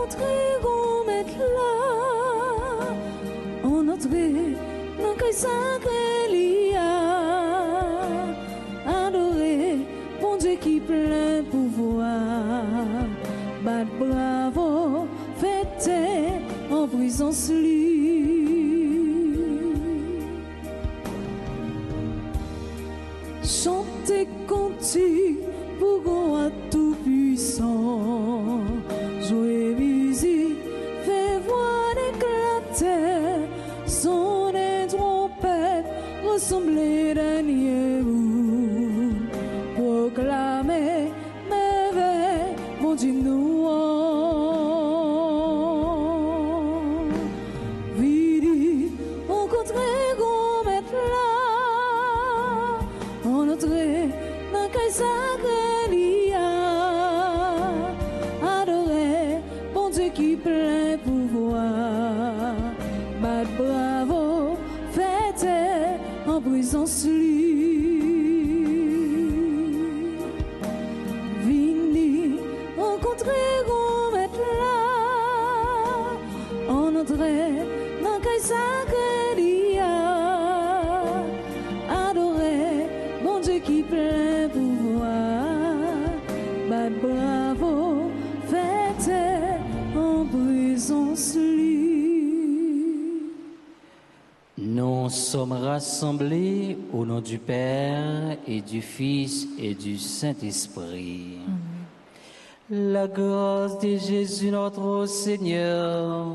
rencontrer qu'on mette là, on entrait dans le sacré lia, adorer bon Dieu qui plein pouvoir, battre bravo, fêter en présence lui, chanter cantique pour qu'on tout puissant, jouer musique, faire voix d'éclater, sonner trompette, ressembler dernier roux, proclamer merveille, mon Dieu nous vidi, rencontrer qu'on mette là, on entrait dans le sacré lia, adorer bon Dieu qui plein pouvoir, battre bravo, fêter en présence lui, vini, rencontrer qu'on mette là, on entrait dans le sacré lia, adorer bon Dieu qui plein pouvoir, battre bravo, fêter en présence lui. Nous sommes rassemblés au nom du Père et du Fils et du Saint-Esprit. La grâce de Jésus notre Seigneur,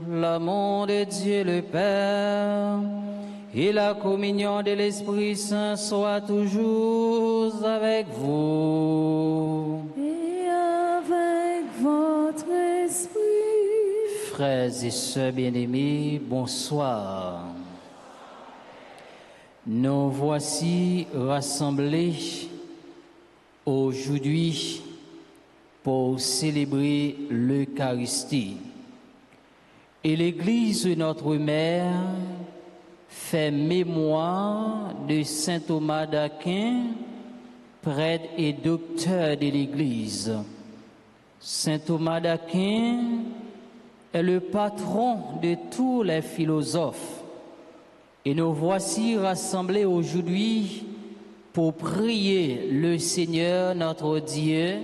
l'amour de Dieu le Père et la communion de l'Esprit Saint soient toujours avec vous. Et avec votre esprit. Frères et sœurs bien-aimés, bonsoir. Nous voici rassemblés aujourd'hui pour célébrer l'Eucharistie. Et l'Église, notre mère, fait mémoire de saint Thomas d'Aquin, prêtre et docteur de l'Église. Saint Thomas d'Aquin est le patron de tous les philosophes. Et nous voici rassemblés aujourd'hui pour prier le Seigneur notre Dieu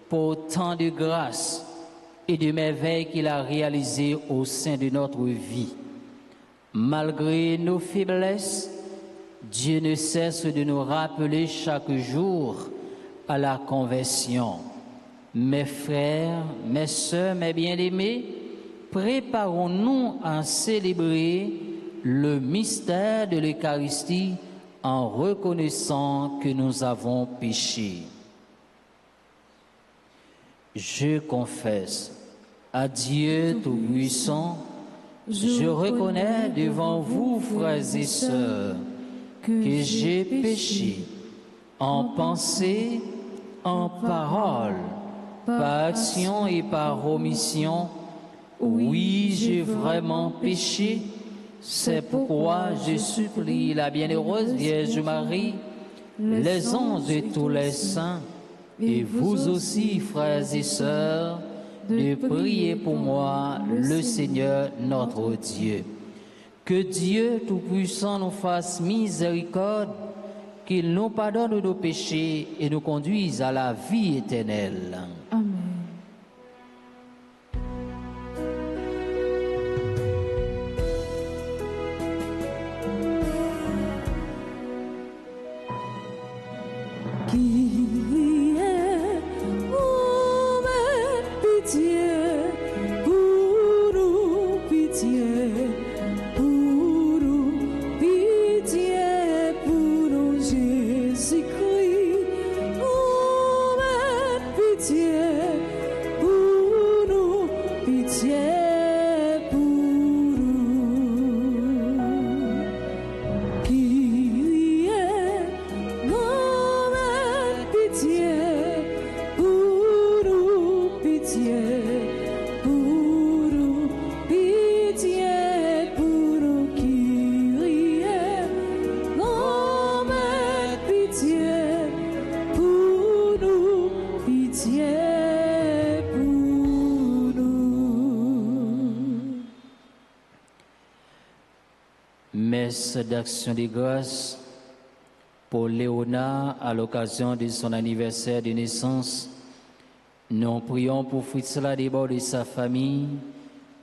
pour tant de grâce et de merveilles qu'il a réalisées au sein de notre vie. Malgré nos faiblesses, Dieu ne cesse de nous rappeler chaque jour à la conversion. Mes frères, mes sœurs, mes bien-aimés, préparons-nous à célébrer le mystère de l'Eucharistie en reconnaissant que nous avons péché. Je confesse à Dieu Tout-Puissant, je reconnais devant vous, frères et sœurs, que j'ai péché en pensée, en parole, par action et par omission. Oui, j'ai vraiment péché. C'est pourquoi je supplie la bienheureuse Vierge Marie, les anges et tous les saints, et vous aussi, frères et sœurs, de prier pour moi, le Seigneur notre Dieu. Que Dieu Tout-Puissant nous fasse miséricorde, qu'il nous pardonne nos péchés et nous conduise à la vie éternelle. Amen. messe d'action de grâce pour Léonard à l'occasion de son anniversaire de naissance. Nous prions pour Fritz Ladebord et sa famille,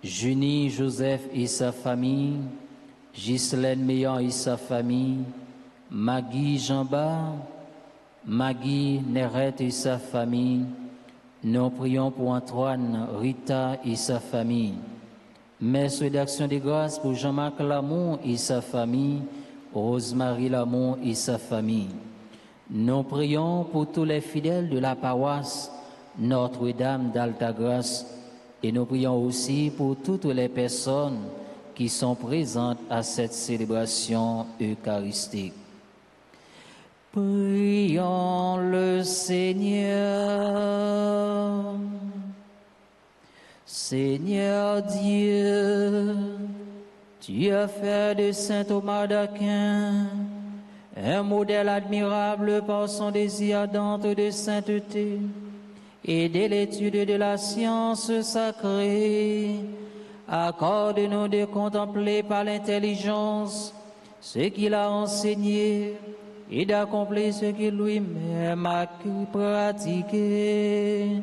Junie Joseph et sa famille, Ghislaine Meillan et sa famille, Maggie Jamba, Maggie Nerette et sa famille. Nous prions pour Antoine, Rita et sa famille. Messe d'action de grâce pour Jean-Marc Lamont et sa famille, Rosemary Lamont et sa famille. Nous prions pour tous les fidèles de la paroisse Notre-Dame d'Altagrace et nous prions aussi pour toutes les personnes qui sont présentes à cette célébration eucharistique. Prions le Seigneur. Seigneur Dieu, tu as fait de saint Thomas d'Aquin un modèle admirable par son désir ardent de sainteté et de l'étude de la science sacrée. Accorde-nous de contempler par l'intelligence ce qu'il a enseigné et d'accomplir ce qu'il lui-même a pratiqué.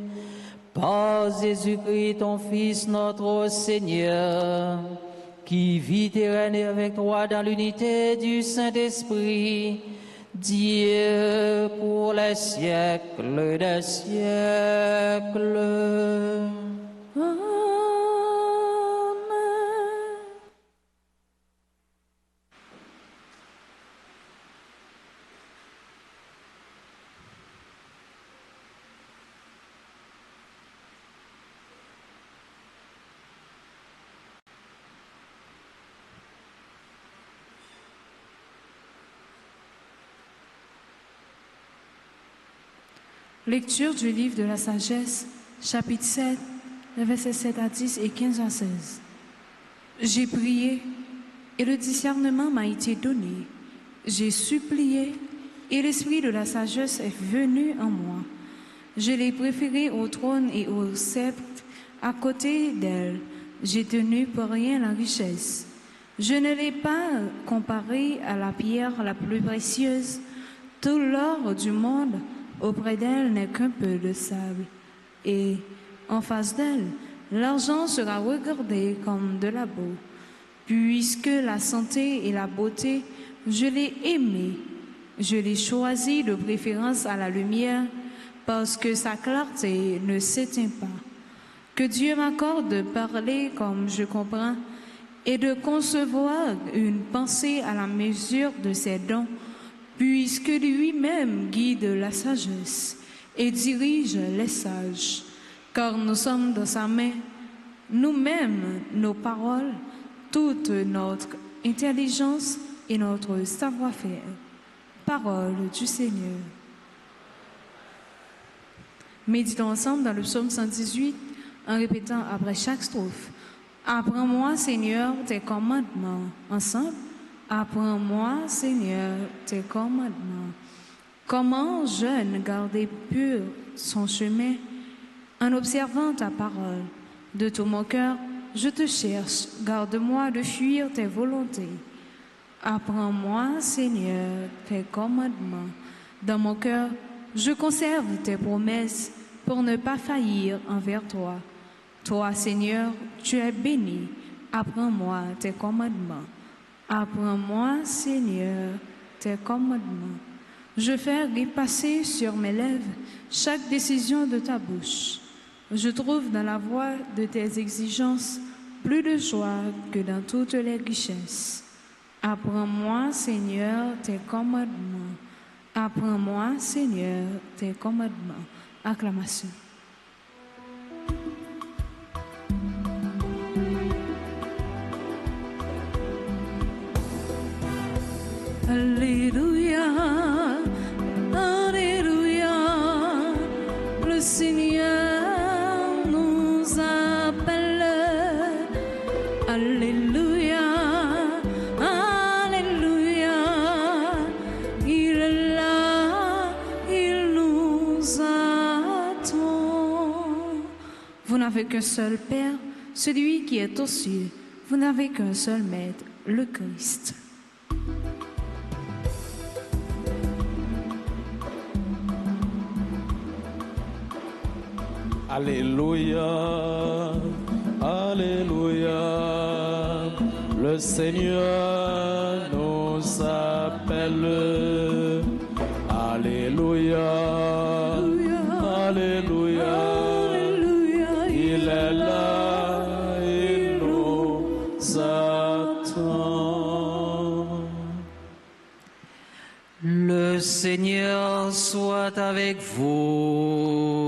Par Jésus-Christ, ton Fils, notre Seigneur, qui vit et règne avec toi dans l'unité du Saint-Esprit, Dieu pour les siècles des siècles. Amen. Lecture du livre de la sagesse, chapitre 7, versets 7 à 10 et 15 à 16. J'ai prié et le discernement m'a été donné. J'ai supplié et l'esprit de la sagesse est venu en moi. Je l'ai préféré au trône et au sceptre à côté d'elle. J'ai tenu pour rien la richesse. Je ne l'ai pas comparée à la pierre la plus précieuse. Tout l'or du monde auprès d'elle n'est qu'un peu de sable, et en face d'elle, l'argent sera regardé comme de la boue. Puisque la santé et la beauté, je l'ai aimée, je l'ai choisie de préférence à la lumière, parce que sa clarté ne s'éteint pas. Que Dieu m'accorde de parler comme je comprends et de concevoir une pensée à la mesure de ses dons, puisque lui-même guide la sagesse et dirige les sages, car nous sommes dans sa main, nous-mêmes, nos paroles, toute notre intelligence et notre savoir-faire. Parole du Seigneur. Méditons ensemble dans le psaume 118 en répétant après chaque strophe. Apprends-moi, Seigneur, tes commandements. Ensemble. Apprends-moi, Seigneur, tes commandements. Comment jeune garder pur son chemin en observant ta parole. De tout mon cœur, je te cherche, garde-moi de fuir tes volontés. Apprends-moi, Seigneur, tes commandements. Dans mon cœur, je conserve tes promesses pour ne pas faillir envers toi. Toi, Seigneur, tu es béni. Apprends-moi tes commandements. Apprends-moi, Seigneur, tes commandements. Je fais repasser sur mes lèvres chaque décision de ta bouche. Je trouve dans la voie de tes exigences plus de joie que dans toutes les richesses. Apprends-moi, Seigneur, tes commandements. Apprends-moi, Seigneur, tes commandements. Acclamation. Alléluia, Alléluia, le Seigneur nous appelle. Alléluia, Alléluia, il est là, il nous attend. Vous n'avez qu'un seul Père, celui qui est aux cieux. Vous n'avez qu'un seul Maître, le Christ. Alléluia, Alléluia, le Seigneur nous appelle. Alléluia, Alléluia, il est là, il nous attend. Le Seigneur soit avec vous.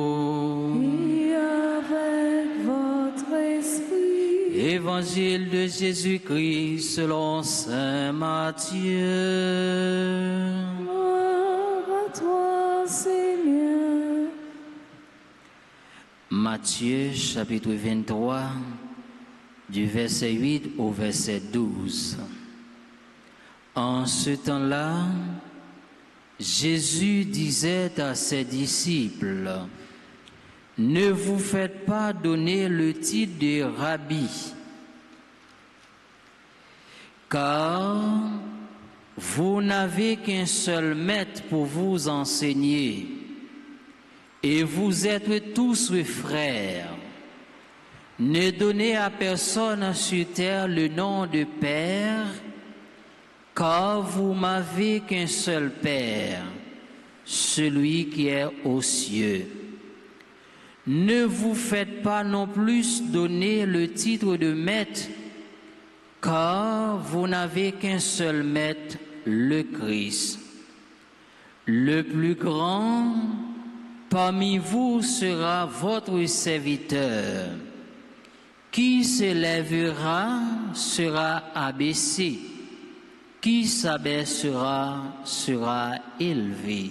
Et avec votre esprit. Évangile de Jésus-Christ selon saint Matthieu. Gloire à toi, Seigneur. Matthieu chapitre 23, du verset 8 au verset 12. En ce temps-là, Jésus disait à ses disciples, « Ne vous faites pas donner le titre de rabbi, car vous n'avez qu'un seul maître pour vous enseigner, et vous êtes tous frères. Ne donnez à personne sur terre le nom de Père, car vous m'avez qu'un seul Père, celui qui est aux cieux. Ne vous faites pas non plus donner le titre de maître, car vous n'avez qu'un seul maître, le Christ. Le plus grand parmi vous sera votre serviteur. Qui se lèvera sera abaissé. Qui s'abaissera sera élevé.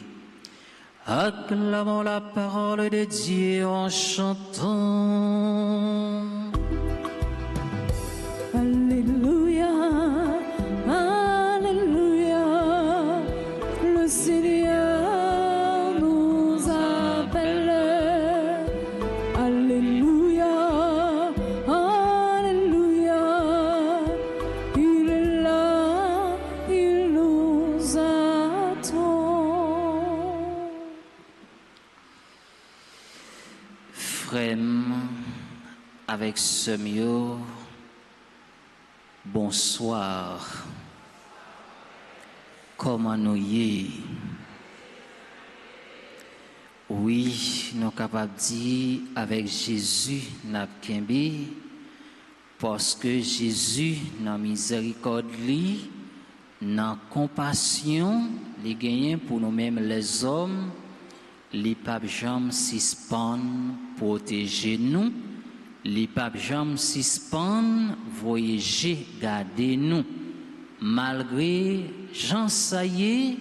Acclamons la parole de Dieu en chantant. Alléluia, Alléluia, le Seigneur nous appelle. Alléluia, Alléluia, il est là, il nous attend. Frème avec ce mieux. Bonsoir. Comment nous y? Oui, nous sommes capables de dire avec Jésus, nous sommes parce que Jésus, dans la miséricorde, dans la compassion, il gagne pour nous-mêmes les hommes, les papes jamais suspendent, protéger nous. Les papes jamais suspendent, voyager, garder nous. Malgré Jean Saillé,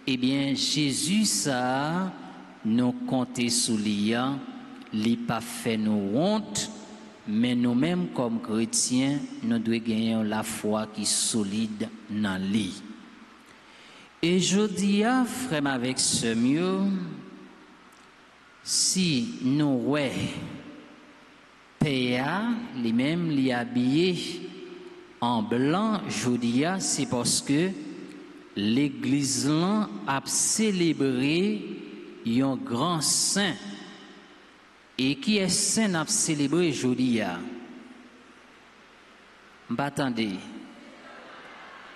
eh bien, Jésus, ça, nous compter sous l'IA, il pas fait nous honte, mais nous-mêmes, comme chrétiens, nous devons gagner la foi qui est solide dans lui. Et je dis à frère avec ce mieux, si nous, ouais, Péa, lui-même, l'y habillé en blanc, Jodia, c'est parce que l'église là a célébré un grand saint. Et qui est saint a célébré Jodia? M'attendez.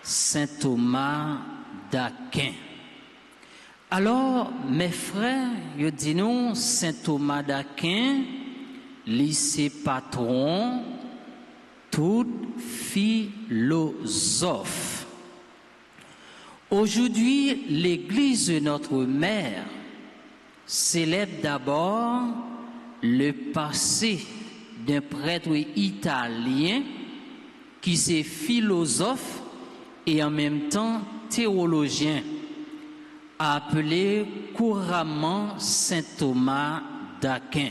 Saint Thomas d'Aquin. Alors, mes frères, je dis nous, Saint Thomas d'Aquin, lycée patron, tout philosophe. Aujourd'hui, l'église de notre mère célèbre d'abord le passé d'un prêtre italien qui est philosophe et en même temps théologien, appelé couramment Saint Thomas d'Aquin.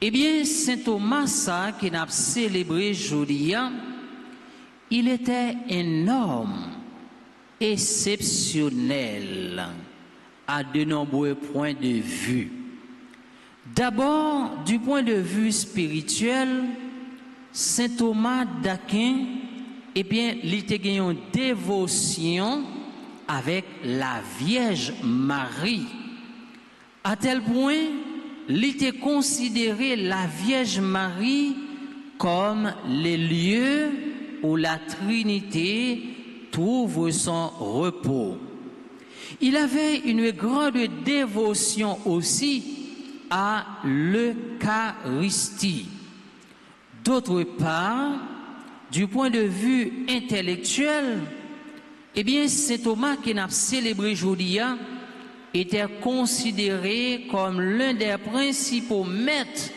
Eh bien, Saint Thomas, ça, qui n'a célébré aujourd'hui, il était un homme exceptionnel à de nombreux points de vue. D'abord, du point de vue spirituel, Saint Thomas d'Aquin, eh bien, il était une dévotion avec la Vierge Marie, à tel point il était considéré la Vierge Marie comme les lieux où la Trinité trouve son repos. Il avait une grande dévotion aussi à l'Eucharistie. D'autre part, du point de vue intellectuel, eh bien, saint Thomas qui n'a célébré aujourd'hui était considéré comme l'un des principaux maîtres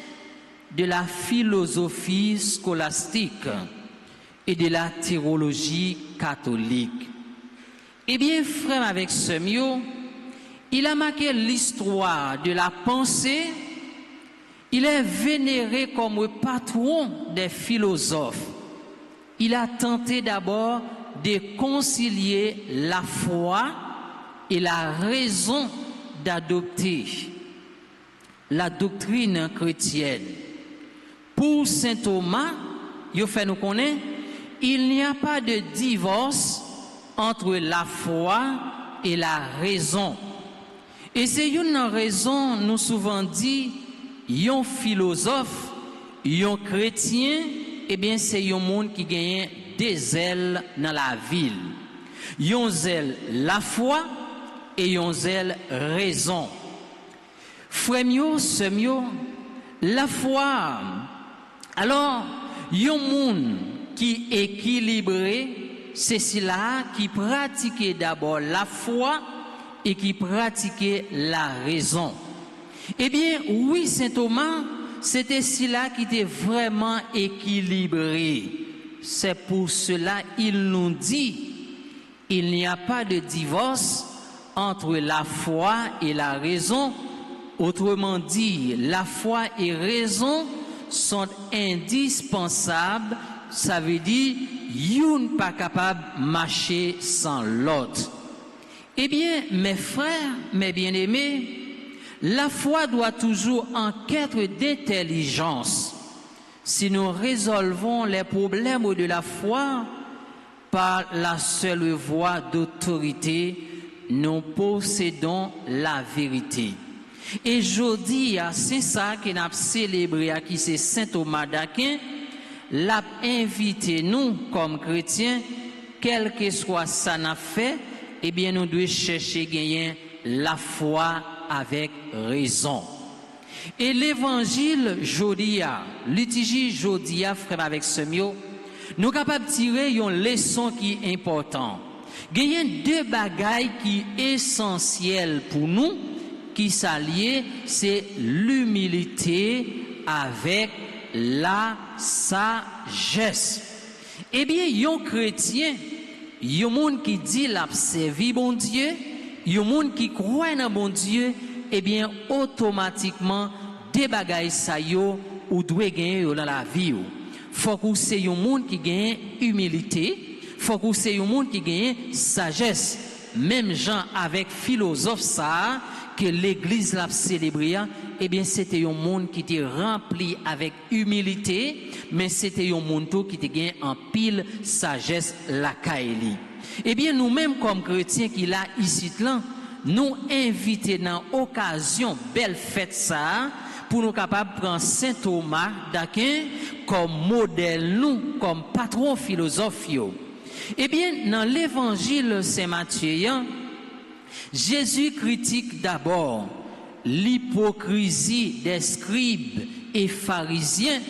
de la philosophie scolastique et de la théologie catholique. Eh bien, frère avec Semio, il a marqué l'histoire de la pensée. Il est vénéré comme patron des philosophes. Il a tenté d'abord de concilier la foi et la raison d'adopter la doctrine chrétienne. Pour saint Thomas, il fait nous connaître, il n'y a pas de divorce entre la foi et la raison. Et c'est une raison, nous souvent dit, un philosophe, un chrétien, eh bien c'est un monde qui gagne des ailes dans la ville. Un zèle la foi et un zèle raison. Frère mio, sœur mio, la foi. Alors, un monde qui est équilibré, c'est cela qui pratiquait d'abord la foi et qui pratiquait la raison. Eh bien, oui, saint Thomas, c'était cela qui était vraiment équilibré. C'est pour cela qu'il nous dit, il n'y a pas de divorce entre la foi et la raison. Autrement dit, la foi et raison sont indispensables. Ça veut dire, une pas capable de marcher sans l'autre. Eh bien, mes frères, mes bien-aimés, la foi doit toujours en quête d'intelligence. Si nous résolvons les problèmes de la foi par la seule voie d'autorité, nous possédons la vérité. Et jeudi, c'est ça qu'on a célébré, qui c'est saint Thomas d'Aquin, l'a invité nous comme chrétiens, quel que soit ça n'a fait, eh bien nous devons chercher gagner la foi avec raison. Et l'évangile jodia, liturgie jodia, frère avec Semio, nous sommes capables de tirer une leçon qui est importante. Il y a deux bagailles qui sont essentielles pour nous, qui s'allient, c'est l'humilité avec la sagesse. Eh bien, un chrétien, un monde qui dit l'observer bon Dieu, un monde qui croit dans bon Dieu, eh bien, automatiquement, des bagailles ça yo ou doit gagner dans la vie. Faut que c'est un monde qui gagne humilité, faut que c'est un monde qui gagne sagesse. Même gens avec philosophe ça que l'église l'a célébré, eh bien c'était un monde qui était rempli avec humilité, mais c'était un monde qui était gagné en pile sagesse la kaeli. Eh bien nous-mêmes comme chrétiens qui là ici là, nous inviter dans occasion belle fête ça pour nous capables de prendre saint Thomas d'Aquin comme modèle nous comme patron philosophe. Eh bien dans l'évangile Saint Matthieu, Jésus critique d'abord l'hypocrisie des scribes et pharisiens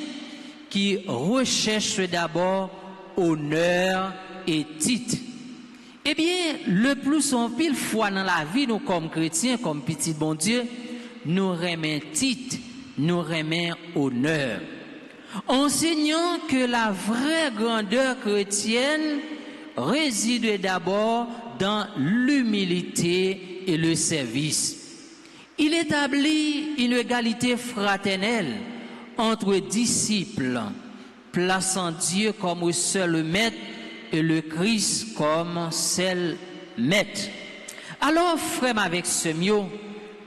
qui recherchent d'abord honneur et titre. Eh bien, le plus en pile fois dans la vie, nous comme chrétiens, comme petit bon Dieu, nous remet titre, nous remet honneur. Enseignant que la vraie grandeur chrétienne réside d'abord dans l'humilité et le service. Il établit une égalité fraternelle entre disciples, plaçant Dieu comme seul maître et le Christ comme seul maître. Alors, frère avec Semio,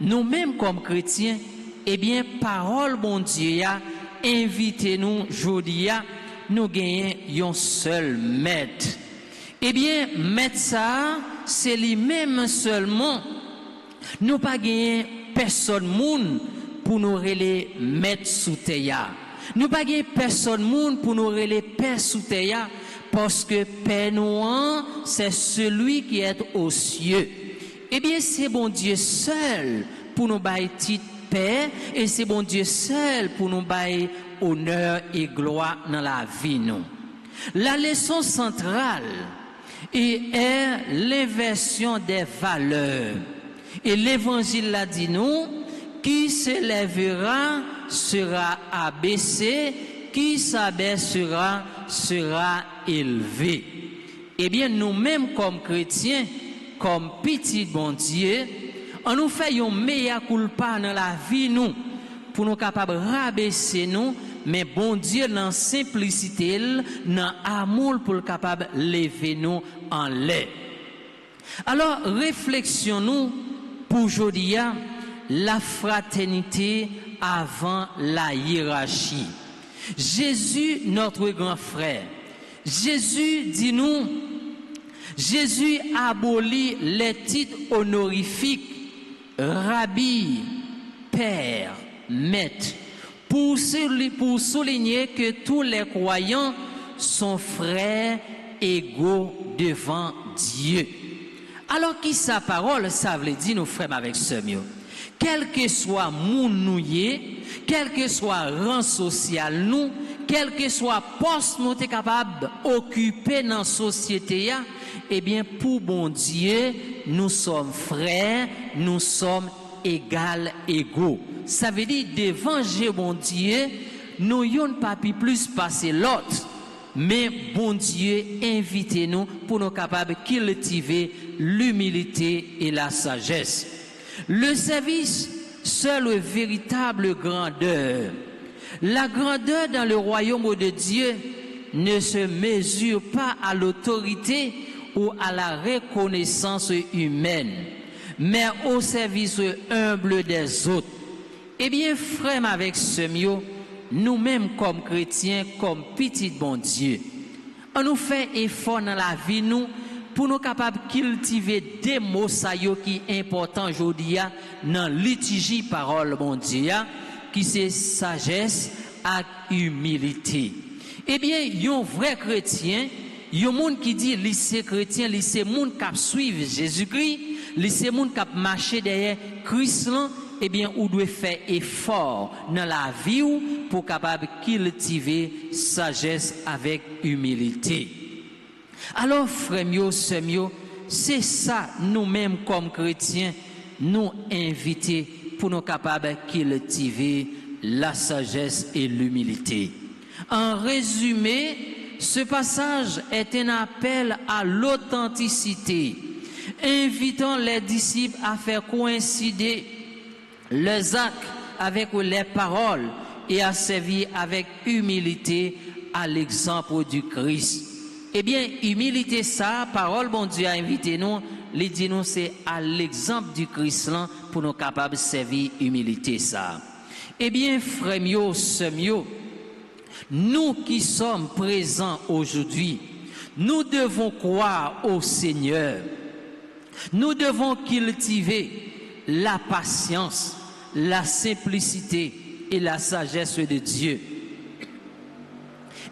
nous-mêmes comme chrétiens, eh bien, parole bon Dieu, invitez-nous aujourd'hui, nous gagnons un seul maître. Eh bien, maître ça, c'est lui-même seulement. Nous pas gagner personne monde pour nous les mettre sous terre. Nous pas gain personne monde pour nous les père sous terre parce que Père nous c'est celui qui est aux cieux. Eh bien c'est bon Dieu seul pour nous bailler titre Père et c'est bon Dieu seul pour nous bailler honneur et gloire dans la vie nous. La leçon centrale est l'inversion des valeurs. Et l'évangile l'a dit nous, qui se lèvera sera abaissé, qui s'abaissera sera élevé. Eh bien, nous-mêmes comme chrétiens, comme petits bon Dieu, on nous fait un meilleur culpa dans la vie nous, pour nous capables de rabaisser nous, mais bon Dieu dans simplicité, dans amour pour le capable de lever nous en l'air. Alors, réflexionnons pour aujourd'hui la fraternité avant la hiérarchie. Jésus, notre grand frère, Jésus dit nous, Jésus abolit les titres honorifiques, rabbi, père, maître, pour souligner que tous les croyants sont frères égaux devant Dieu. Alors qui sa parole, ça veut dire nos frères avec ce mieux. Quel que soit mon nouillé, quel que soit rang social nous, quel que soit poste nous sommes capables d'occuper dans la société, eh bien pour bon Dieu, nous sommes frères, nous sommes égaux. Ça veut dire devant Dieu, bon Dieu, nous n'avons pas pu plus passer l'autre. Mais bon Dieu, invitez-nous pour nous capables de cultiver l'humilité et la sagesse. Le service, seul véritable grandeur. La grandeur dans le royaume de Dieu ne se mesure pas à l'autorité ou à la reconnaissance humaine, mais au service humble des autres. Eh bien, frère, avec ce mieux, nous-mêmes comme chrétiens, comme petits bon Dieu, on nous fait effort dans la vie nous pour nous capables de cultiver des mots qui sont importants aujourd'hui dans liturgie parole bon Dieu, qui c'est sagesse et humilité. Eh bien, un vrai chrétien, un monde qui dit lycée chrétien, lycée monde qui suivre Jésus-Christ, lycée monde qui marcher derrière Christ, eh bien, on doit faire effort dans la vie pour capable cultiver sagesse avec humilité. Alors, frères, sœurs, c'est ça nous-mêmes comme chrétiens, nous inviter pour nous capables cultiver la sagesse et l'humilité. En résumé, ce passage est un appel à l'authenticité, invitant les disciples à faire coïncider les actes avec les paroles et à servir avec humilité à l'exemple du Christ. Eh bien, humilité ça, parole bon Dieu a invité nous, les dit nous c'est à l'exemple du Christ là pour nous capables de servir humilité ça. Eh bien, frères mio, sœurs mio, nous qui sommes présents aujourd'hui, nous devons croire au Seigneur. Nous devons cultiver la patience, la simplicité et la sagesse de Dieu.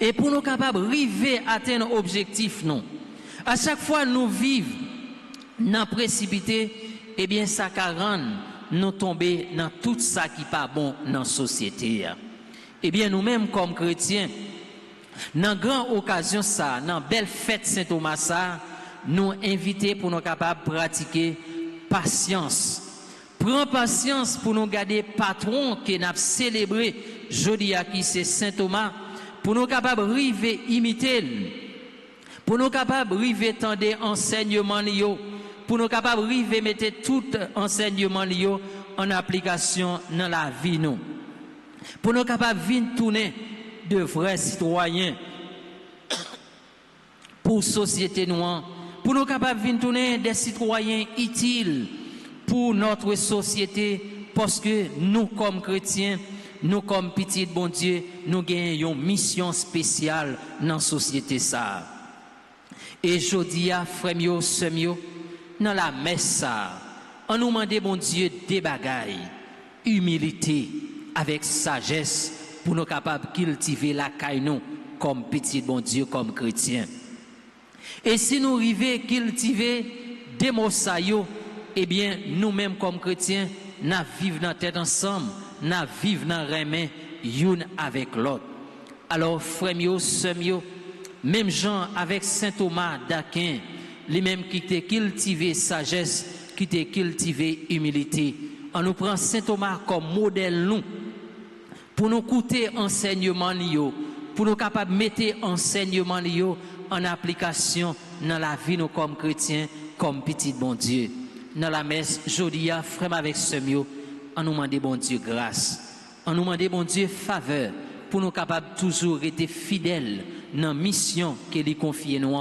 Et pour nous capables d'arriver à atteindre l'objectif, non. À chaque fois nous vivons dans précipité, eh bien ça rend nous tomber dans tout ça qui n'est pas bon dans la société. Eh bien nous-mêmes comme chrétiens, dans grande occasion ça, dans belle fête Saint-Thomas ça, nous inviter pour nous capables de pratiquer patience. Prends patience pour nous garder patron que nous avons célébré jeudi à qui c'est Saint-Thomas, pour nous capables de river imiter, pour nous capables de river tendre enseignement, pour nous capables de river mettre tout enseignement en application dans la vie nous. Pour nous capables de venir tourner de vrais citoyens pour la société noire, pour nous capables de venir tourner des citoyens utiles pour notre société, parce que nous comme chrétiens, nous comme petits bon Dieu, nous gagnons une mission spéciale dans la société ça. Et jodi a frère mio, sœur mio, dans la messe ça, on nous demande bon Dieu des bagailles, humilité, avec sagesse pour nous capables de cultiver la caille nous comme petit bon Dieu, comme chrétien. Et si nous arrivons à cultiver des mots saillots, eh bien, nous-mêmes comme chrétiens, nous vivons dans la tête ensemble, nous vivons dans la main, l'une avec l'autre. Alors, frères, sœurs, même Jean avec saint Thomas d'Aquin, lui-même qui t'a cultivé sagesse, qui t'a cultivé humilité. On nous prend saint Thomas comme modèle nous, pour nous écouter enseignement, pour nous capables de mettre enseignement en application dans la vie nous comme chrétiens, comme petit bon Dieu. Dans la messe, jodia, frère avec sœur, on nous demande bon Dieu grâce, on nous demande bon Dieu faveur, pour nous capables toujours être fidèles dans la mission qu'il a confiée nous.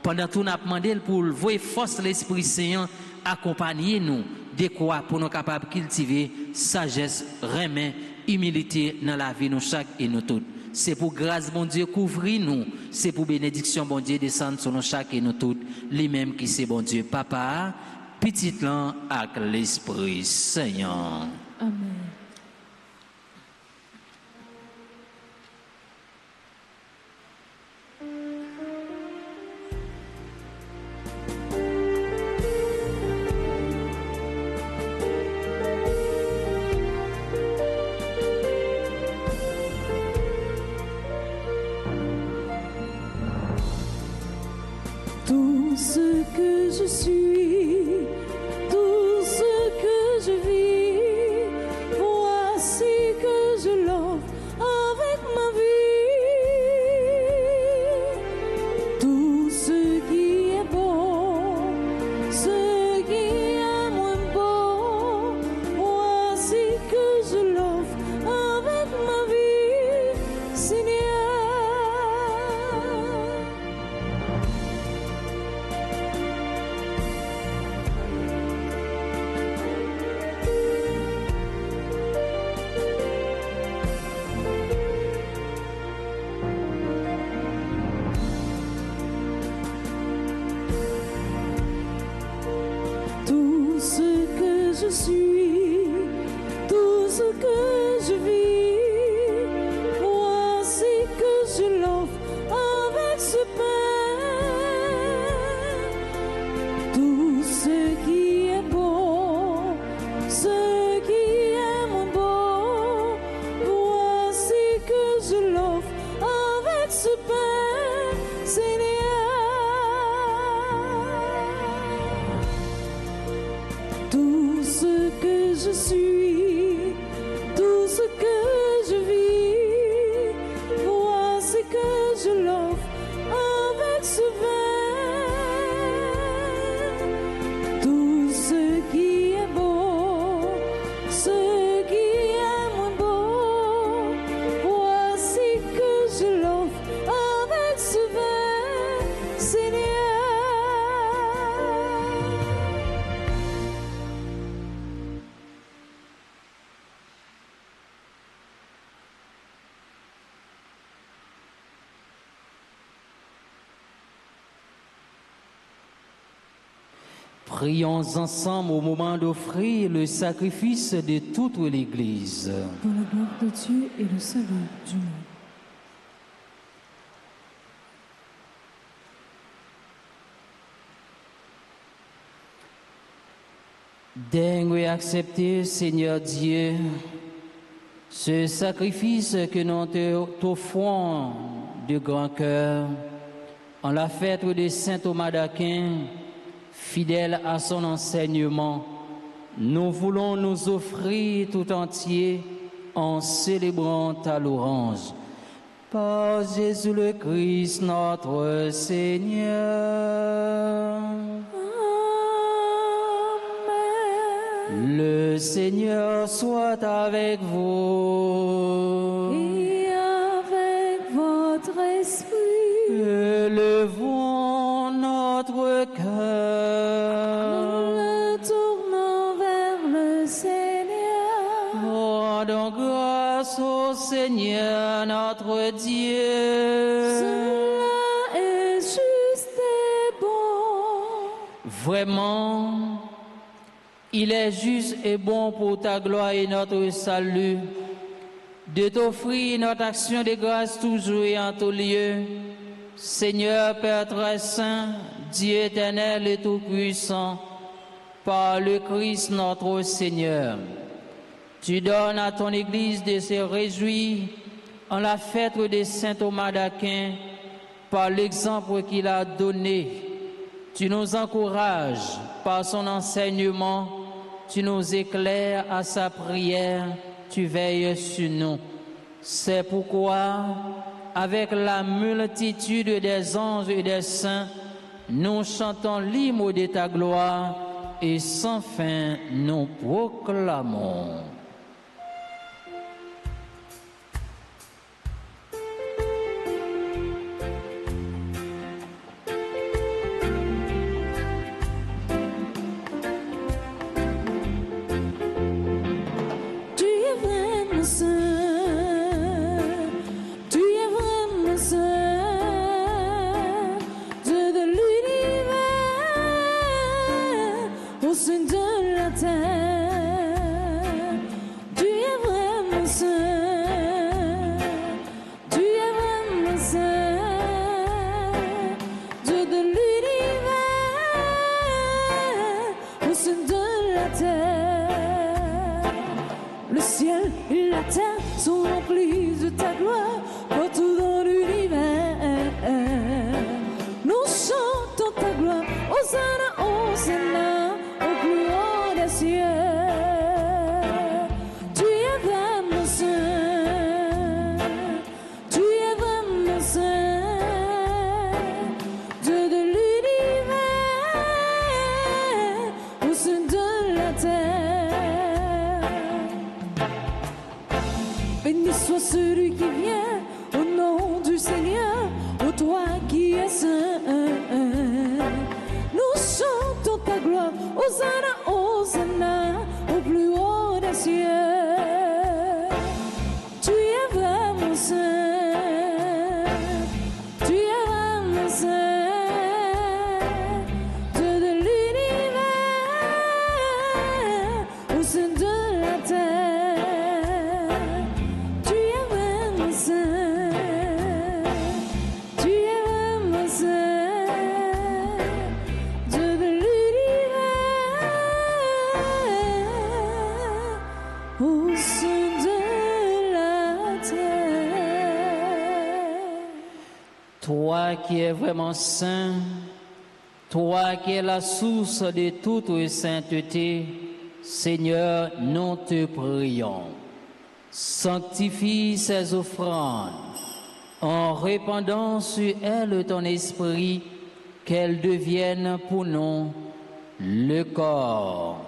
Pendant tout, nous avons demandé pour voir force de l'Esprit Saint accompagner nous de quoi pour nous capables de cultiver sagesse, remède, humilité dans la vie nous chaque et nous toutes. C'est pour grâce bon Dieu couvrir nous, c'est pour bénédiction bon Dieu descendre sur nous chaque et nous toutes, lui-même qui c'est bon Dieu papa, petit lan avec l'Esprit Saint. Amen. Tout ce que je suis, tout ce que je vis, voici que je l'offre avec ma vie. Tout ce qui est bon, ce qui est moins bon, voici que je l'offre avec ma vie, Seigneur. Tout ce que je suis, tout ce que je vis, voici que je l'offre avec ce pain. Tout ce qui est bon, ce qui est moins bon, voici que je l'offre avec ce pain, Seigneur. Tout ce que je suis, tout ce que je vis, voici que je l'offre avec ce vin. Tout ce qui est bon, ce qui est moins bon, voici que je l'offre avec ce vin, Seigneur. Prions ensemble au moment d'offrir le sacrifice de toute l'Église. Pour la gloire de Dieu et le salut du monde. Daigne accepter, Seigneur Dieu, ce sacrifice que nous t'offrons de grand cœur en la fête de saint Thomas d'Aquin, fidèle à son enseignement. Nous voulons nous offrir tout entier en célébrant ta louange. Par Jésus le Christ, notre Seigneur. Le Seigneur soit avec vous. Et avec votre esprit, Élevons notre cœur. nous le tournons vers le Seigneur. Rendons grâce au Seigneur notre Dieu. Cela est juste et bon. Vraiment, il est juste et bon pour ta gloire et notre salut de t'offrir notre action de grâce toujours et en tout lieu. Seigneur Père très saint, Dieu éternel et tout-puissant, par le Christ notre Seigneur, tu donnes à ton Église de se réjouir en la fête de saint Thomas d'Aquin par l'exemple qu'il a donné. Tu nous encourages par son enseignement, tu nous éclaires à sa prière, tu veilles sur nous. C'est pourquoi, avec la multitude des anges et des saints, nous chantons l'hymne de ta gloire et sans fin nous proclamons. Toi qui es vraiment saint, toi qui es la source de toute sainteté, Seigneur, nous te prions. Sanctifie ces offrandes en répandant sur elles ton esprit, qu'elles deviennent pour nous le corps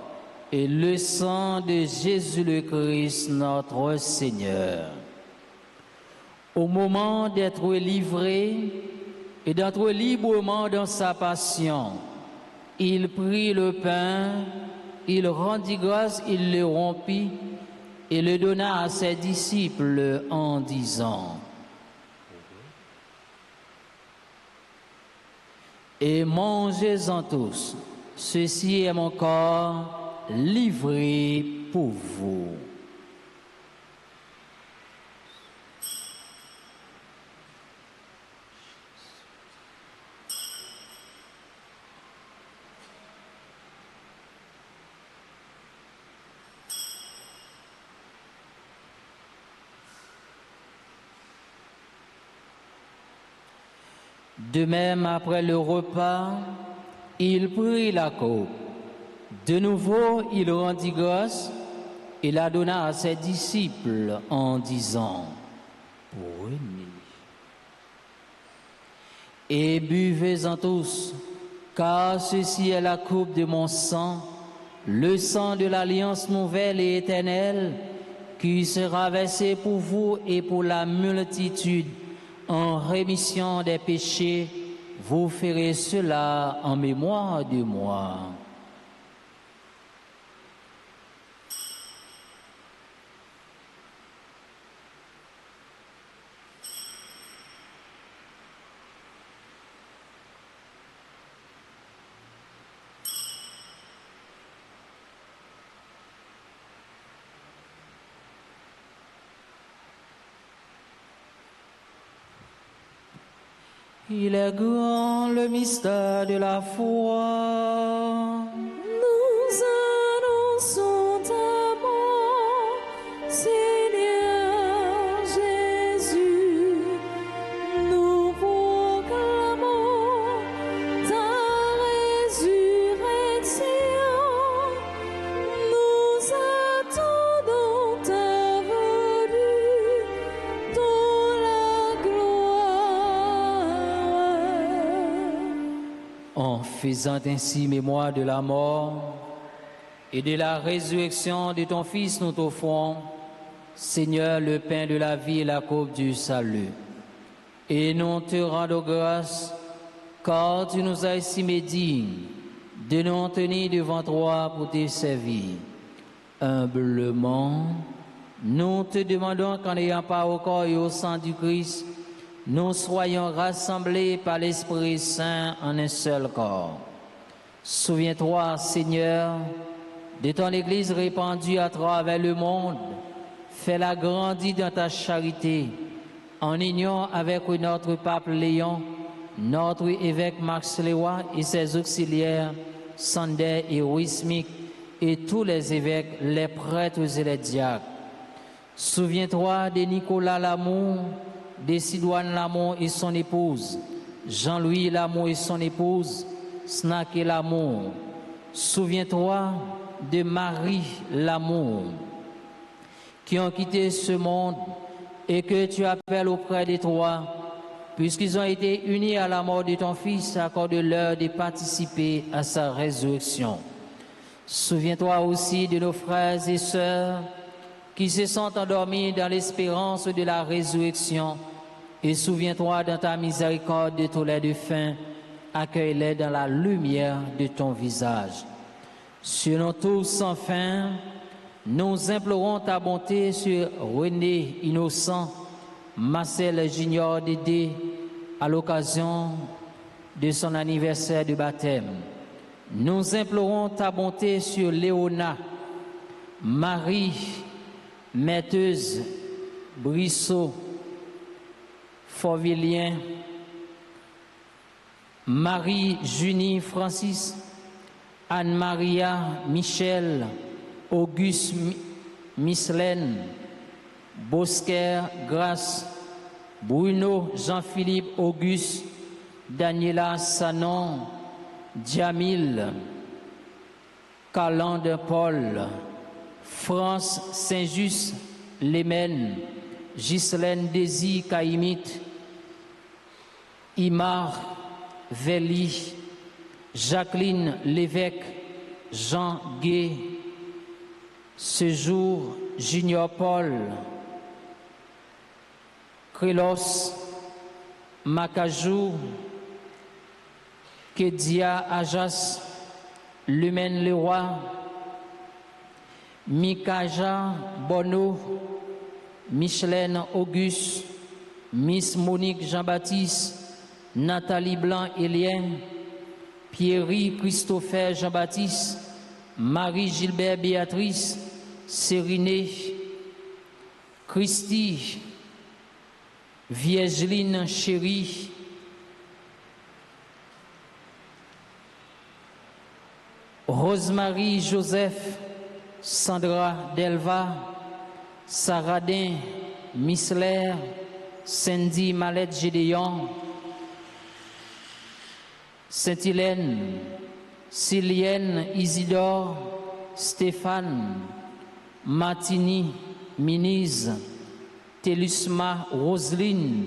et le sang de Jésus le Christ, notre Seigneur. Au moment d'être livré et d'être librement dans sa passion, il prit le pain, il rendit grâce, il le rompit et le donna à ses disciples en disant: et mangez-en tous, ceci est mon corps livré pour vous. De même, après le repas, il prit la coupe. De nouveau, il rendit grâce et la donna à ses disciples en disant: prenez et buvez-en tous, car ceci est la coupe de mon sang, le sang de l'alliance nouvelle et éternelle, qui sera versé pour vous et pour la multitude en rémission des péchés. Vous ferez cela en mémoire de moi. Il est grand le mystère de la foi. Nous annonçons ta mort, Seigneur Jésus. Nous proclamons ta résurrection. Nous attendons ta venue dans la gloire. En faisant ainsi mémoire de la mort et de la résurrection de ton Fils, nous t'offrons, Seigneur, le pain de la vie et la coupe du salut. Et nous te rendons grâce, car tu nous as estimés dignes de nous tenir devant toi pour te servir. Humblement, nous te demandons qu'en ayant part au corps et au sang du Christ, nous soyons rassemblés par l'Esprit Saint en un seul corps. Souviens-toi, Seigneur, de ton Église répandue à travers le monde. Fais-la grandir dans ta charité, en union avec notre pape Léon, notre évêque Max Léois et ses auxiliaires, Sander et Wismik, et tous les évêques, les prêtres et les diacres. Souviens-toi de Nicolas Lamour, de Sidoine Lamour et son épouse, Jean-Louis Lamour et son épouse, Snaké Lamour. Souviens-toi de Marie Lamour, qui ont quitté ce monde et que tu appelles auprès de toi, puisqu'ils ont été unis à la mort de ton Fils, accorde-leur de participer à sa résurrection. Souviens-toi aussi de nos frères et sœurs qui se sont endormis dans l'espérance de la résurrection, et souviens-toi dans ta miséricorde de tous les défunts, accueille-les dans la lumière de ton visage. Sur nous tous sans fin, nous implorons ta bonté sur René Innocent, Marcel Junior Dédé, à l'occasion de son anniversaire de baptême. Nous implorons ta bonté sur Léona, Marie, Metteuse, Brissot, Forvilien, Marie-Junie Francis, Anne-Maria Michel, Auguste Mislaine, Bosquer Grace, Bruno Jean-Philippe Auguste, Daniela Sanon, Djamil, Calande Paul, France Saint-Just, Lémen, Ghislaine Désir Caïmite, Imar Véli, Jacqueline Lévesque, Jean Gay, Séjour Junior Paul, Crélos, Macajou, Kedia Ajas, Lumen Leroy, Mikaja Bono, Micheline Auguste, Miss Monique Jean-Baptiste, Nathalie Blanc-Élien, Pierry Christopher Jean-Baptiste, Marie-Gilbert Béatrice, Sérinée, Christy, Viergeline Chérie, Rosemary Joseph, Sandra Delva, Saradin Misler, Cindy Malette Gédéon, Saint-Hélène, Célienne Isidore, Stéphane, Martini Minise, Télusma Roselyne,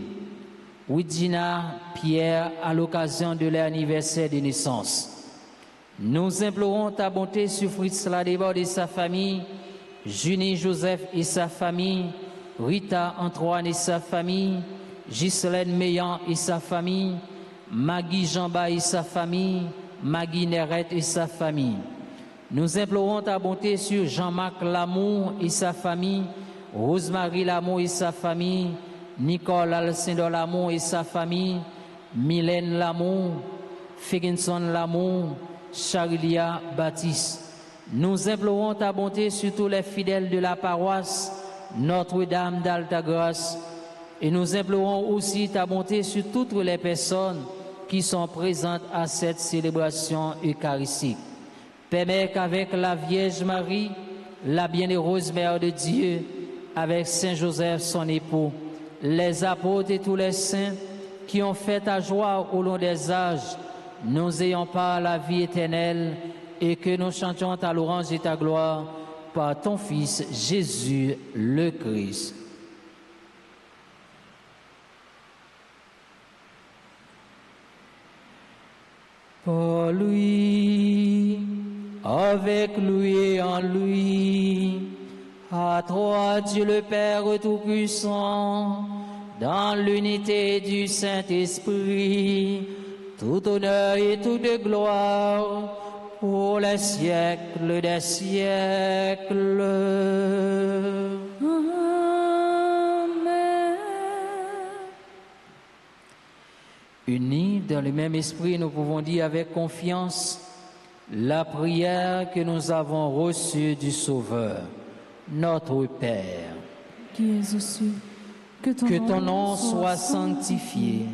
Widjina Pierre à l'occasion de l'anniversaire de naissance. Nous implorons ta bonté sur Fritz Ladebord et sa famille, Junie Joseph et sa famille, Rita Antoine et sa famille, Ghislaine Meillan et sa famille, Maggie Jamba et sa famille, Maggie Nerette et sa famille. Nous implorons ta bonté sur Jean-Marc Lamour et sa famille, Rosemary Lamour et sa famille, Nicole Alcindor Lamour et sa famille, Mylène Lamour, Figginson Lamour, Charlia Baptiste. Nous implorons ta bonté sur tous les fidèles de la paroisse Notre-Dame d'Altagrace Et nous implorons aussi ta bonté sur toutes les personnes qui sont présentes à cette célébration eucharistique. Permets qu'avec la Vierge Marie, la bienheureuse Mère de Dieu, avec Saint Joseph, son époux, les apôtres et tous les saints qui ont fait ta joie au long des âges, nous ayons part à la vie éternelle et que nous chantions ta louange et ta gloire par ton Fils Jésus le Christ. Par lui, avec lui et en lui, à toi Dieu le Père Tout-Puissant, dans l'unité du Saint-Esprit, tout honneur et toute gloire pour les siècles des siècles. Amen. Unis dans le même esprit, nous pouvons dire avec confiance la prière que nous avons reçue du Sauveur, notre Père. Qui es aux cieux, Que ton nom soit sanctifié,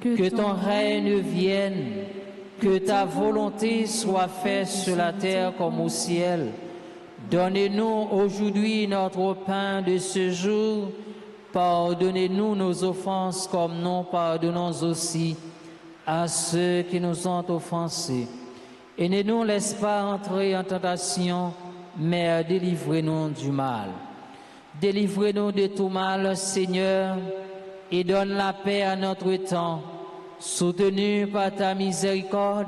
que ton règne vienne, que ta volonté soit faite sur la terre comme au ciel. Donnez-nous aujourd'hui notre pain de ce jour. Pardonnez-nous nos offenses comme nous pardonnons aussi à ceux qui nous ont offensés. Et ne nous laisse pas entrer en tentation, mais délivrez-nous du mal. Délivrez-nous de tout mal, Seigneur, et donne la paix à notre temps. Soutenus par ta miséricorde,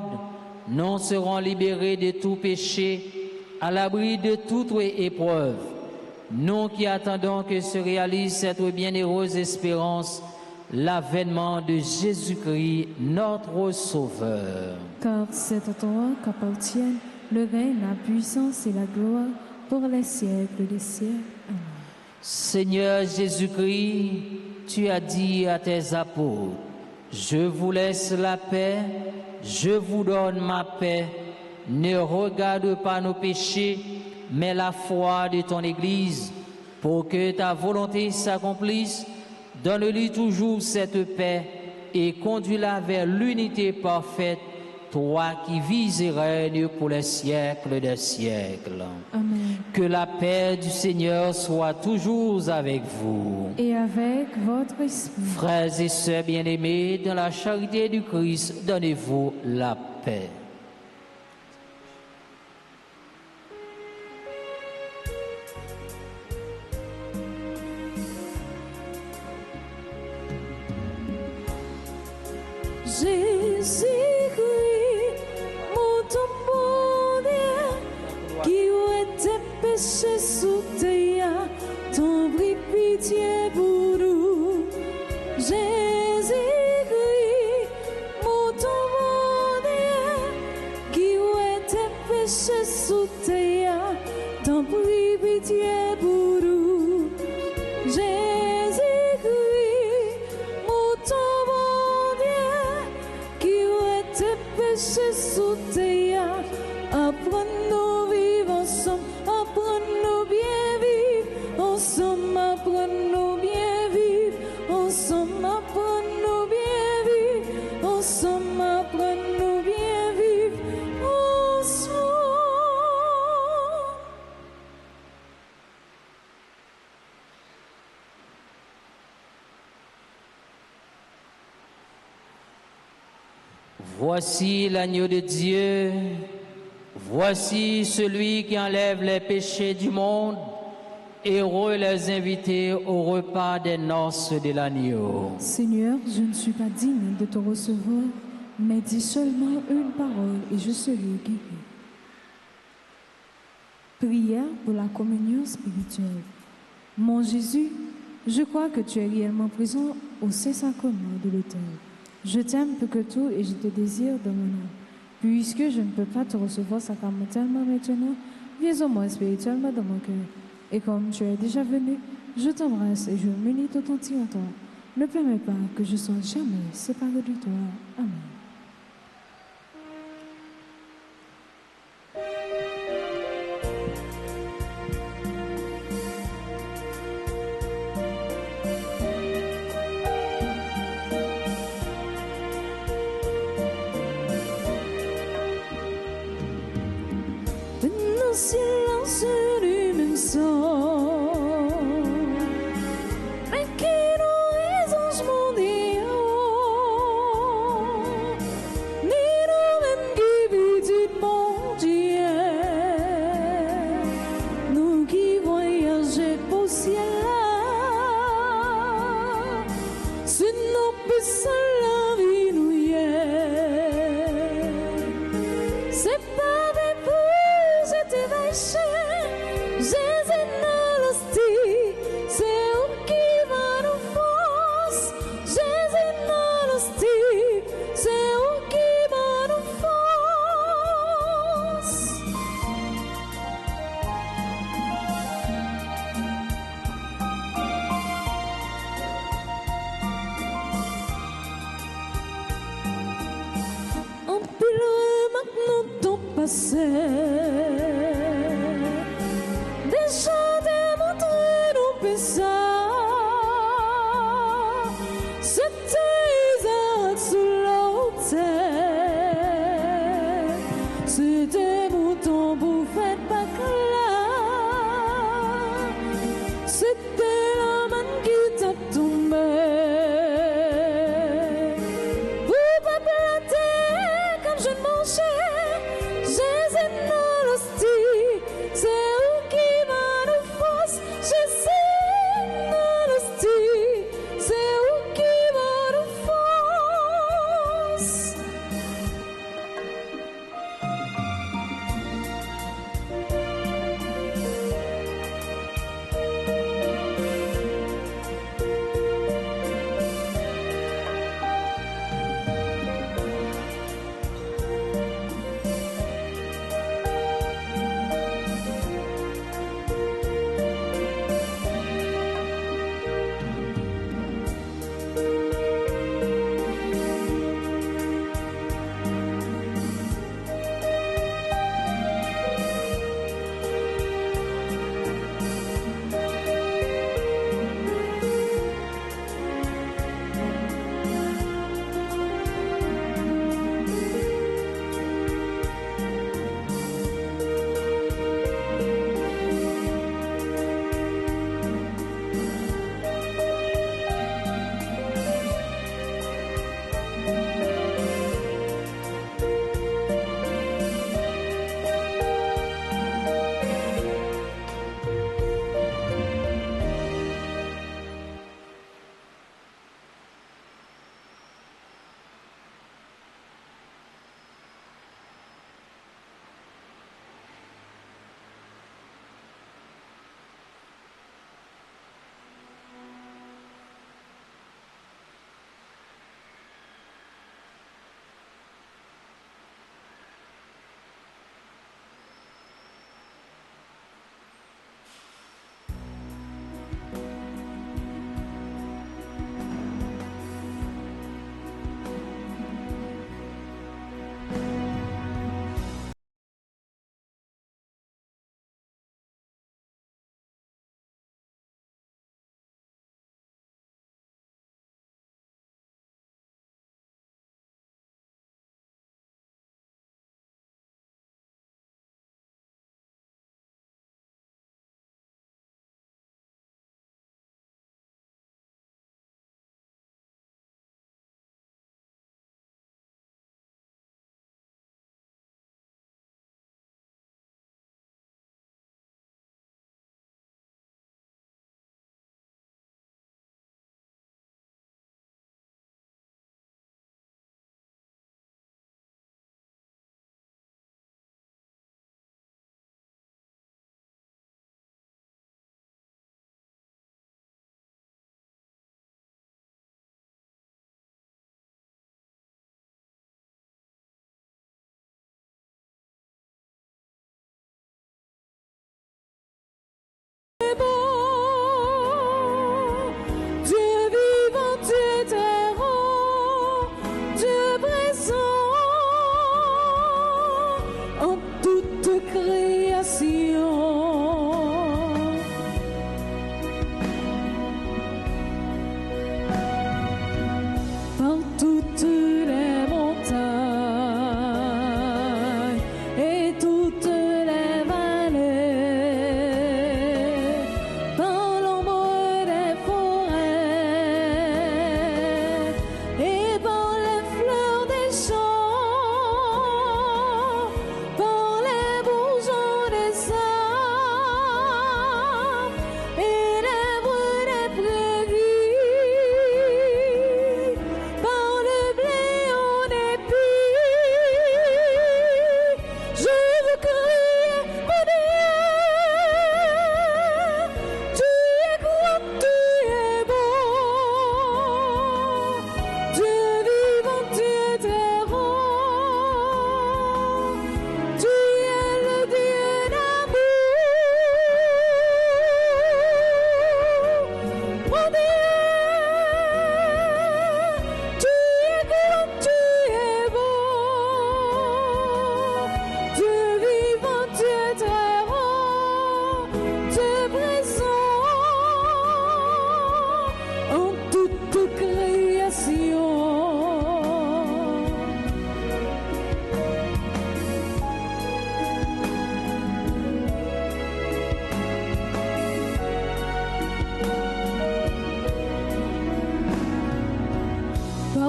nous serons libérés de tout péché, à l'abri de toute épreuve. Nous qui attendons que se réalise cette bienheureuse espérance, l'avènement de Jésus-Christ, notre Sauveur. Car c'est à toi qu'appartiennent le règne, la puissance et la gloire pour les siècles des siècles. Amen. Seigneur Jésus-Christ, tu as dit à tes apôtres, je vous laisse la paix, je vous donne ma paix. Ne regarde pas nos péchés, mais la foi de ton Église, pour que ta volonté s'accomplisse. Donne-lui toujours cette paix et conduis-la vers l'unité parfaite, toi qui vis et règnes pour les siècles des siècles. Amen. Que la paix du Seigneur soit toujours avec vous. Et avec votre esprit. Frères et sœurs bien-aimés, dans la charité du Christ, donnez-vous la paix. Jésus-Christ, mon tombeau, qui était péché sous terre, ton prie pitié pour nous. Jésus-Christ, mon tombeau, qui était péché sous terre, ton prie pitié pour nous. Jésus-Christ, mon tombeau, péché sous terre, apprends-nous vivre ensemble, apprends-nous bien vivre ensemble, apprends-nous bien vivre ensemble, apprends-nous bien vivre ensemble, apprends-nous bien vivre ensemble. Voici l'agneau de Dieu, voici celui qui enlève les péchés du monde. Heureux les invités au repas des noces de l'agneau. Seigneur, je ne suis pas digne de te recevoir, mais dis seulement une parole et je serai guéri. Prière pour la communion spirituelle. Mon Jésus, je crois que tu es réellement présent au Saint-Sacrement de l'autel. Je t'aime plus que tout et je te désire dans mon âme. Puisque je ne peux pas te recevoir sacramentellement maintenant, viens au moins spirituellement dans mon cœur. Et comme tu es déjà venu, je t'embrasse et je m'unis tout entier en toi. Ne permets pas que je sois jamais séparé de toi. Amen. mais qui nous les anges mondiaux, ni nous-mêmes qui vivons mondial, nous qui voyageons au ciel, c'est nos puissants la vie nous y est. C'est pas des vous êtes éveillés. Jésus nous le dit, c'est où qui va nous force. Jésus nous le dit, c'est où qui va nous force. En pile maintenant temps passé. Déjà démontré nos pécheurs, c'était Isaac sous l'autel, c'était mouton pour faire pas clair, c'était la main qui t'a tombé. Vous peuple la terre comme je ne mangeais, Jésus nous le dit, c'est où qui va nous force. Jésus nous le dit, c'est où qui va nous force.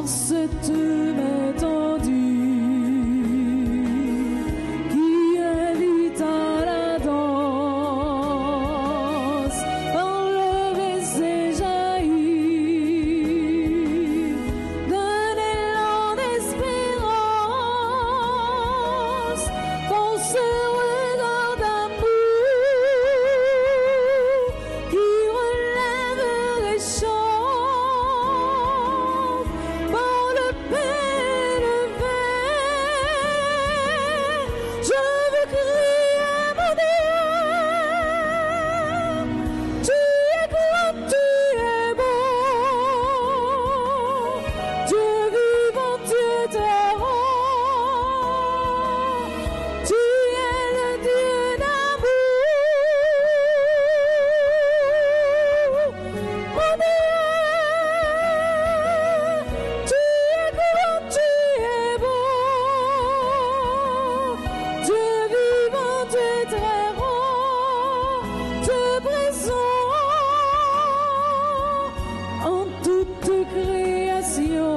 par cette main tendue qui invite à la danse, enlever ses jaillis d'un élan d'espérance, dans ce regard d'amour qui relève les chants par le paix levé. Je veux crier mon Dieu, tu es grand, tu es beau, Dieu vivant, Dieu très haut, tu es le Dieu d'amour. Mon Dieu, tu es grand, tu es beau, Dieu vivant, Dieu très haut, Dieu présent en toute création.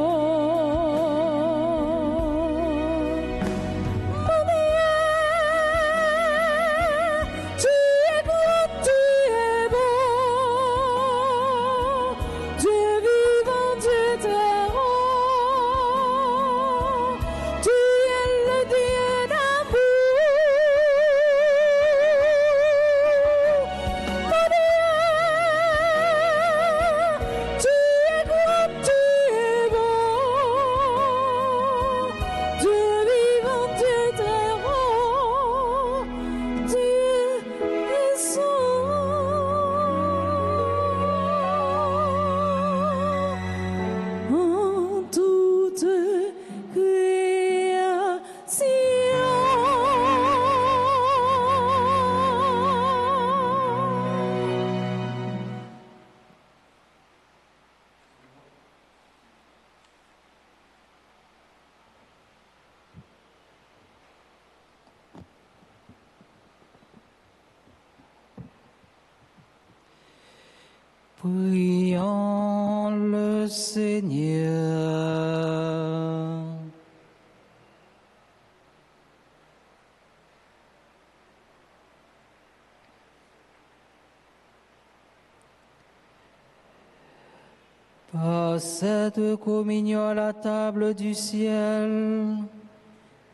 Mon Dieu, tu es grand, tu es beau, Dieu vivant, Dieu très haut, tu es le Dieu d'amour. Mon Dieu, tu es grand, tu es beau, Dieu vivant, Dieu très haut, Dieu est en toute création. Prions le Seigneur. Par cette communion à la table du ciel,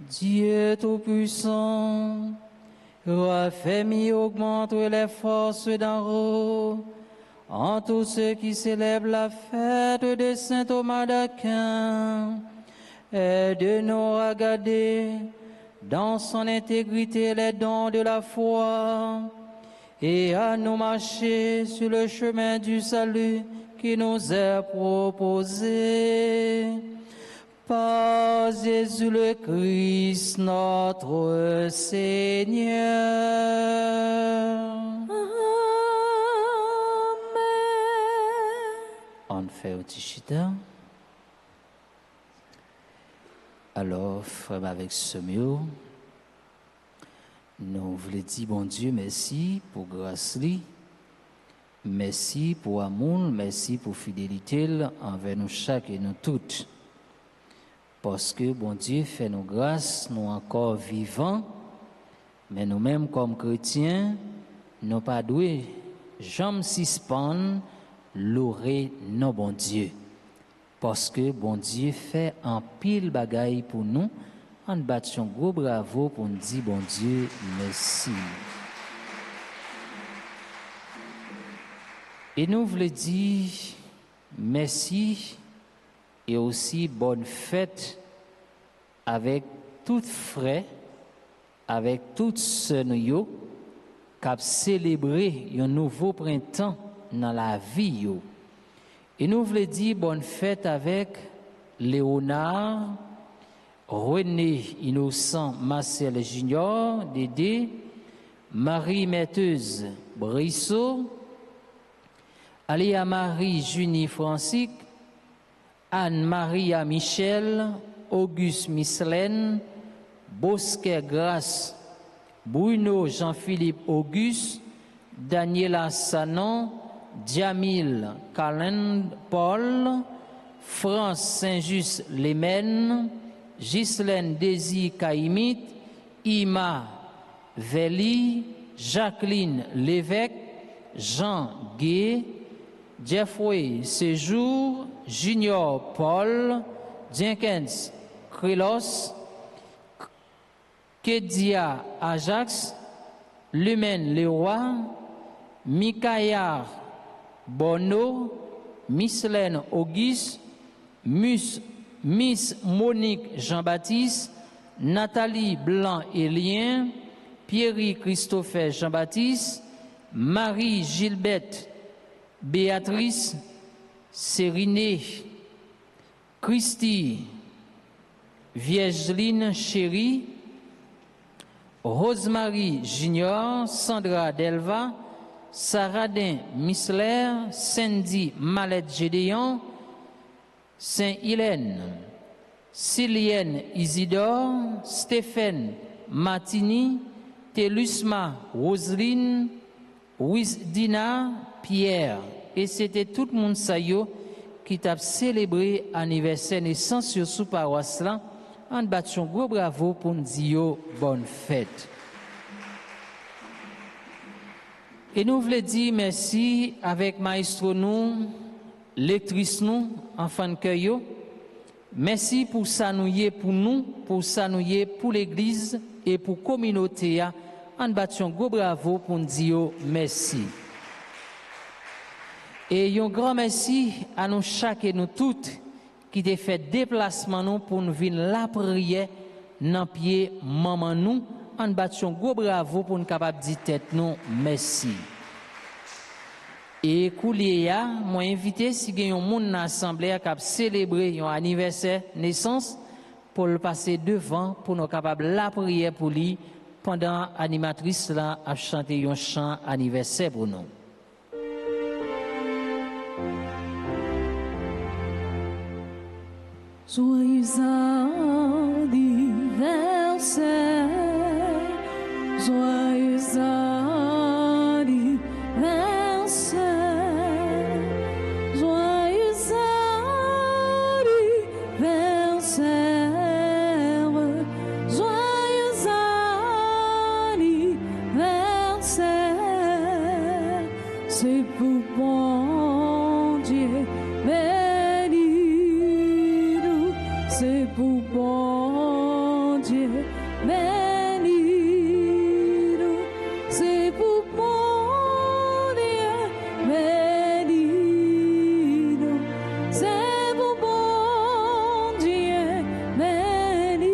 Dieu Tout-Puissant a fait augmenter les forces d'en haut en tous ceux qui célèbrent la fête de Saint Thomas d'Aquin, et de nous regarder dans son intégrité les dons de la foi, et à nous marcher sur le chemin du salut qui nous est proposé. Par Jésus le Christ, notre Seigneur. On fait au Tichita. Alors, frère, avec ce mot, nous voulons dire, bon Dieu, merci pour grâce, merci pour amour, merci pour fidélité envers nous chaque et nous toutes. Parce que, bon Dieu, fait nous grâce, nous encore vivants, mais nous-mêmes comme chrétiens, nous pas doués, jamais suspendre, louer nos bon Dieu. Parce que bon Dieu fait un pile bagaille pour nous, on bat un gros bravo pour nous dire bon Dieu merci. Et nous voulons dire merci et aussi bonne fête avec toutes frais, avec toutes ceux qui ont célébré un nouveau printemps dans la vie. Et nous voulons dire bonne fête avec Léonard, René Innocent Marcel Junior, Dédé, Marie Metteuse Brissot, Aléa Marie Junie Francique, Anne-Maria Michel, Auguste Mislaine, Bosquet Grace, Bruno Jean-Philippe Auguste, Daniela Sanon, Djamil Calend Paul, France Saint-Just Lémen, Ghislaine Désir Caïmit, Ima Veli, Jacqueline Lévesque, Jean Gay, Jeffrey Séjour, Junior Paul, Jenkins Crélos, Kedia Ajax, Lumen Leroy, Mikaïar Bono, Mislaine Auguste, Miss Monique Jean-Baptiste, Nathalie Blanc-Élien, Pierry Christopher Jean-Baptiste, Marie Gilberte Béatrice, Sérinée, Christy Viergeline Chérie, Rosemary Junior, Sandra Delva, Saradin Misler, Sandy Malette Gédéon, Saint-Hélène, Célienne Isidore, Stéphane Martini, Telusma Roseline, Wisdina Pierre. Et c'était tout le monde ça qui t'a célébré anniversaire naissance sur sous paroisse là. On bat un gros bravo pour nous dire bonne fête. Et nous voulons dire merci avec maestro nous, lectrice nous, enfant de cœur. Merci pour ça nous y est pour nous, pour ça nous y est pour l'église et pour la communauté. On bat un gros bravo pour nous dire merci. Et un grand merci à nous chaque et nous toutes qui ont fait déplacement nous pour nous venir la prière dans pied maman nous. On bat un gros bravo pour nous capable de dire tête nous merci. Et Kouliya, moi invité si il y a un monde dans l'assemblée qui a célébré un anniversaire naissance pour le passer devant pour nous capable la prière pour lui pendant l'animatrice là a chanté un chant anniversaire pour nous. Joyeux anniversaire, joyeux anniversaire, joyeux anniversaire, joyeux anniversaire, c'est pour bon Dieu. C'est pour bon Dieu béni-nous, c'est pour bon Dieu béni-nous, c'est pour bon Dieu béni.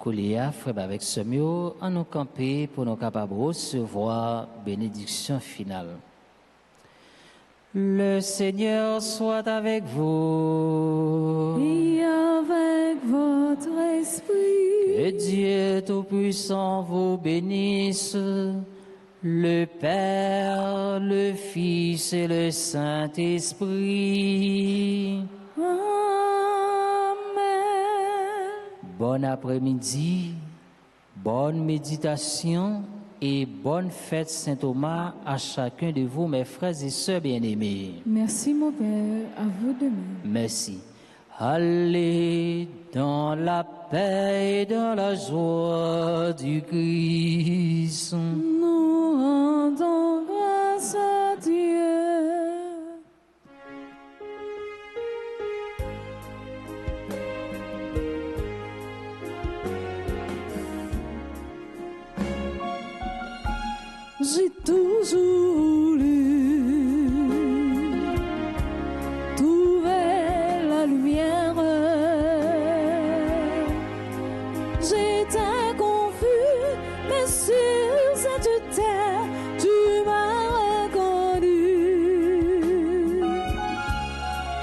Kouliya, frère avec ce mieux, en nous camper pour nous capables de recevoir bénédiction finale. Le Seigneur soit avec vous. Et avec votre esprit. Que Dieu Tout-Puissant vous bénisse, le Père, le Fils et le Saint-Esprit. Bon après-midi, bonne méditation et bonne fête Saint-Thomas à chacun de vous, mes frères et sœurs bien-aimés. Merci mon Père, à vous de même. Merci. Allez dans la paix et dans la joie du Christ. Nous rendons grâce à Dieu. J'ai toujours voulu cette terre, tu m'as reconnu.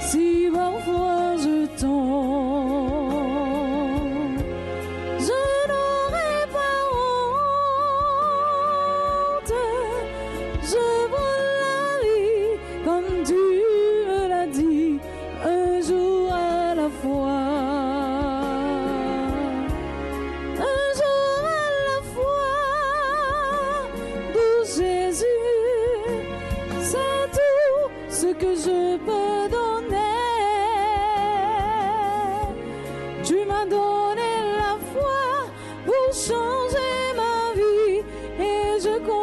Si parfois je tombe, je n'aurai pas honte. Je veux la vie comme tu me l'as dit, un jour à la fois. Un jour à la fois, pour Jésus, c'est tout ce que je peux donner. Tu m'as donné la foi pour changer ma vie et je crois